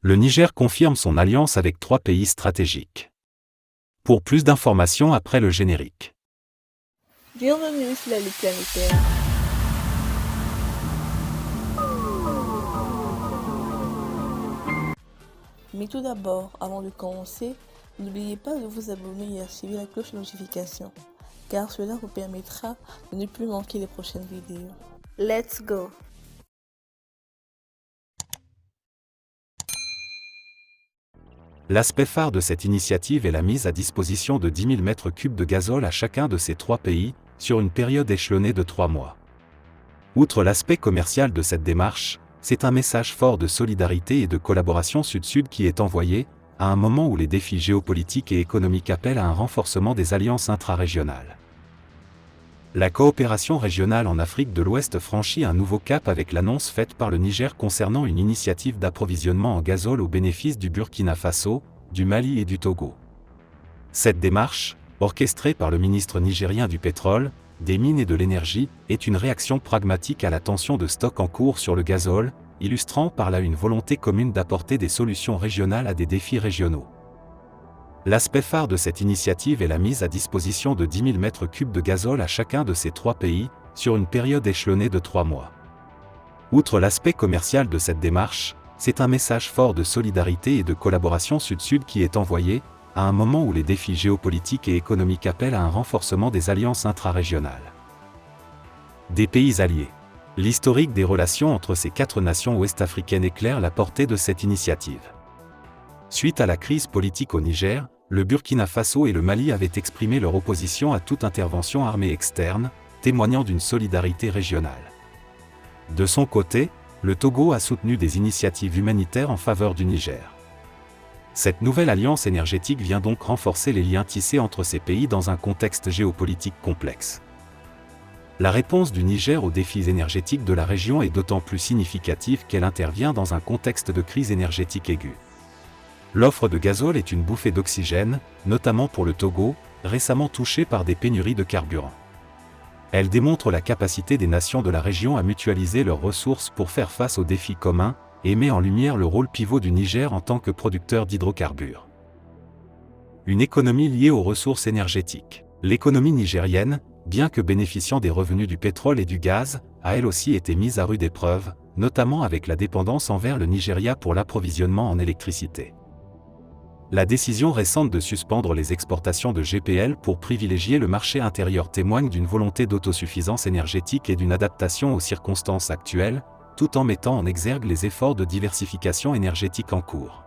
Le Niger confirme son alliance avec 3 pays stratégiques. Pour plus d'informations après le générique. Bienvenue sur la Ligue planétaire. Mais tout d'abord, avant de commencer, n'oubliez pas de vous abonner et activer la cloche de notification, car cela vous permettra de ne plus manquer les prochaines vidéos. Let's go! L'aspect phare de cette initiative est la mise à disposition de 10 000 m3 de gazole à chacun de ces 3 pays, sur une période échelonnée de 3 mois. Outre l'aspect commercial de cette démarche, c'est un message fort de solidarité et de collaboration Sud-Sud qui est envoyé, à un moment où les défis géopolitiques et économiques appellent à un renforcement des alliances intra-régionales. La coopération régionale en Afrique de l'Ouest franchit un nouveau cap avec l'annonce faite par le Niger concernant une initiative d'approvisionnement en gazole au bénéfice du Burkina Faso, du Mali et du Togo. Cette démarche, orchestrée par le ministre nigérien du Pétrole, des Mines et de l'Énergie, est une réaction pragmatique à la tension de stock en cours sur le gazole, illustrant par là une volonté commune d'apporter des solutions régionales à des défis régionaux. L'aspect phare de cette initiative est la mise à disposition de 10 000 m3 de gazole à chacun de ces 3 pays, sur une période échelonnée de 3 mois. Outre l'aspect commercial de cette démarche, c'est un message fort de solidarité et de collaboration Sud-Sud qui est envoyé, à un moment où les défis géopolitiques et économiques appellent à un renforcement des alliances intra-régionales. Des pays alliés. L'historique des relations entre ces 4 nations ouest-africaines éclaire la portée de cette initiative. Suite à la crise politique au Niger, le Burkina Faso et le Mali avaient exprimé leur opposition à toute intervention armée externe, témoignant d'une solidarité régionale. De son côté, le Togo a soutenu des initiatives humanitaires en faveur du Niger. Cette nouvelle alliance énergétique vient donc renforcer les liens tissés entre ces pays dans un contexte géopolitique complexe. La réponse du Niger aux défis énergétiques de la région est d'autant plus significative qu'elle intervient dans un contexte de crise énergétique aiguë. L'offre de gazole est une bouffée d'oxygène, notamment pour le Togo, récemment touché par des pénuries de carburant. Elle démontre la capacité des nations de la région à mutualiser leurs ressources pour faire face aux défis communs, et met en lumière le rôle pivot du Niger en tant que producteur d'hydrocarbures. Une économie liée aux ressources énergétiques. L'économie nigérienne, bien que bénéficiant des revenus du pétrole et du gaz, a elle aussi été mise à rude épreuve, notamment avec la dépendance envers le Nigeria pour l'approvisionnement en électricité. La décision récente de suspendre les exportations de GPL pour privilégier le marché intérieur témoigne d'une volonté d'autosuffisance énergétique et d'une adaptation aux circonstances actuelles, tout en mettant en exergue les efforts de diversification énergétique en cours.